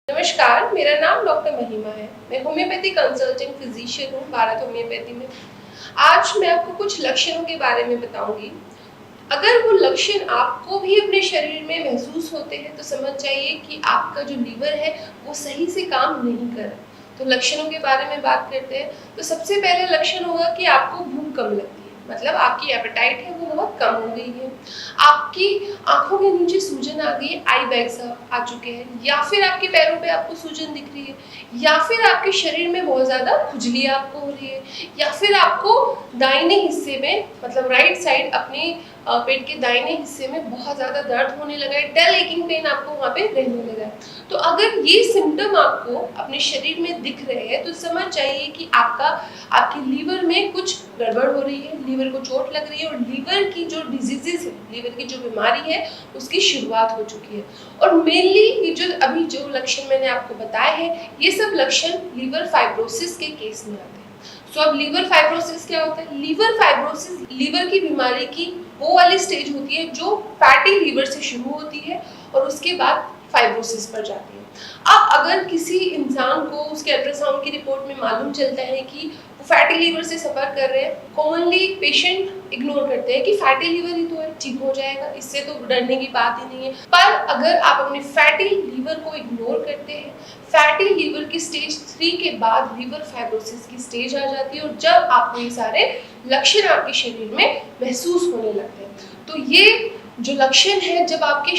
नमस्कार, मेरा नाम डॉक्टर महिमा है। मैं होम्योपैथी कंसल्टेंट फिजिशियन हूँ भारत होम्योपैथी में। आज मैं आपको कुछ लक्षणों के बारे में बताऊंगी। अगर वो लक्षण आपको भी अपने शरीर में महसूस होते हैं तो समझ जाइए कि आपका जो लीवर है वो सही से काम नहीं कर रहा। तो लक्षणों के बारे में बात करते हैं। तो सबसे पहले लक्षण होगा कि आपको भूख कम लगती है, मतलब आपकी एपेटाइट है वो बहुत कम हो गई है। आपकी आंखों के नीचे सूजन आ गई है, आई बैग्स आ चुके हैं, या फिर आपके पैरों पे आपको सूजन दिख रही है, या फिर आपके शरीर में बहुत ज़्यादा खुजली आपको हो रही है, या फिर आपको दाहिने हिस्से में मतलब राइट साइड अपने पेट के दाहिने हिस्से में बहुत ज़्यादा दर्द होने लगा है, डल एकिंग पेन आपको वहाँ पे रहने लगा है। तो अगर ये सिम्टम आपको अपने शरीर में दिख रहे हैं तो समझ जाइए कि आपके लीवर में कुछ गड़बड़ हो रही है, लीवर को चोट लग रही है और लीवर की जो डिजीजेस है, लीवर की जो बीमारी है उसकी शुरुआत हो चुकी है। और मेनली ये जो लक्षण मैंने आपको बताए हैं, ये सब लक्षण लीवर फाइब्रोसिस के केस में आते हैं। सो अब लीवर फाइब्रोसिस क्या होता है? लीवर फाइब्रोसिस लीवर की बीमारी की वो वाली स्टेज होती है जो फैटी लीवर से शुरू होती है और उसके बाद फाइब्रोसिस पर जाती है। अब अगर किसी इंसान को उसके अल्ट्रासाउंड की रिपोर्ट में मालूम चलता है कि वो फैटी लीवर से सफ़र कर रहे हैं, कॉमनली पेशेंट इग्नोर करते हैं कि फैटी लीवर ही तो है, ठीक हो जाएगा, इससे तो डरने की बात ही नहीं है। पर अगर आप अपने फैटी लीवर को इग्नोर करते हैं, फैटी लीवर की स्टेज 3 के बाद लीवर फाइब्रोसिस की स्टेज आ जाती है और जब आपको ये सारे लक्षण आपके शरीर में महसूस होने लगते हैं। तो ये जो लक्षण है, जब आपके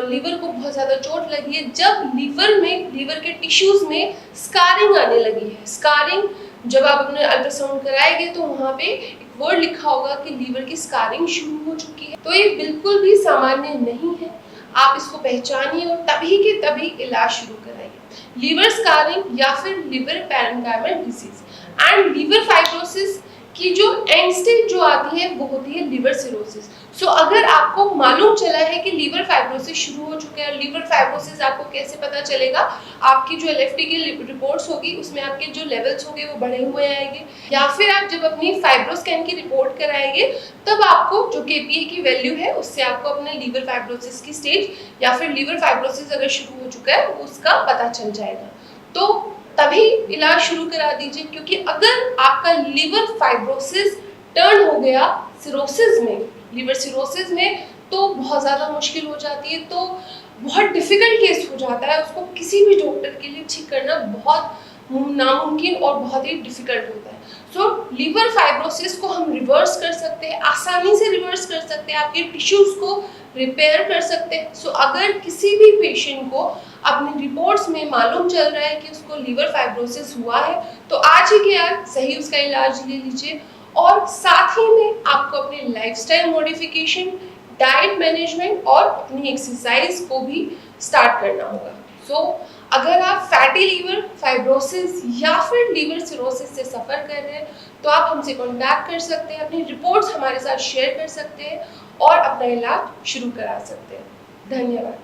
लीवर को बहुत ज़्यादा चोट लगी है, जब लीवर के टिश्यूज में स्कारिंग आने लगी है। स्कारिंग जब आप अपने अल्ट्रासाउंड कराएंगे तो वहाँ पे एक वर्ड लिखा होगा कि लीवर की स्कारिंग शुरू हो चुकी है। तो ये बिल्कुल भी सामान्य नहीं है, आप इसको पहचानिए और तभी के तभी इलाज शुरू कराइए। लीवर स्कारिंग या फिर liver parenchymal disease and liver fibrosis की जो एंड स्टेज जो आती है वो होती है लीवर सिरोसिस। सो अगर आपको मालूम चला है कि लीवर फाइब्रोसिस शुरू हो चुका है, लीवर फाइब्रोसिस आपको कैसे पता चलेगा? आपकी जो एलएफटी की रिपोर्ट्स होगी उसमें आपके जो लेवल्स होंगे वो बढ़े हुए आएंगे, या फिर आप जब अपनी फाइब्रोस्कैन की रिपोर्ट कराएंगे तब आपको जो केपीए की वैल्यू है उससे आपको अपने लीवर फाइब्रोसिस की स्टेज या फिर लीवर फाइब्रोसिस अगर शुरू हो चुका है उसका पता चल जाएगा। तो तभी इलाज शुरू करा दीजिए, क्योंकि अगर आपका लीवर फाइब्रोसिस टर्न हो गया सिरोसिस में, लीवर सिरोसिस में, तो बहुत ज़्यादा मुश्किल हो जाती है। तो बहुत डिफिकल्ट केस हो जाता है, उसको किसी भी डॉक्टर के लिए ठीक करना बहुत नामुमकिन और बहुत ही डिफिकल्ट होता है। सो लीवर फाइब्रोसिस को हम रिवर्स कर सकते हैं, आसानी से रिवर्स कर सकते हैं, आपके टिश्यूज़ को रिपेयर कर सकते हैं। सो अगर किसी भी पेशेंट को अपनी रिपोर्ट्स में मालूम चल रहा है कि उसको लीवर फाइब्रोसिस हुआ है तो आज ही के आज सही उसका इलाज ले लीजिए। और साथ ही में आपको अपने लाइफस्टाइल मॉडिफिकेशन, डाइट मैनेजमेंट और अपनी एक्सरसाइज को भी स्टार्ट करना होगा। सो अगर आप फैटी लीवर फाइब्रोसिस या फिर लीवर सिरोसिस से सफ़र कर रहे हैं तो आप हमसे कॉन्टैक्ट कर सकते हैं, अपनी रिपोर्ट्स हमारे साथ शेयर कर सकते हैं और अपना इलाज शुरू करा सकते हैं। धन्यवाद।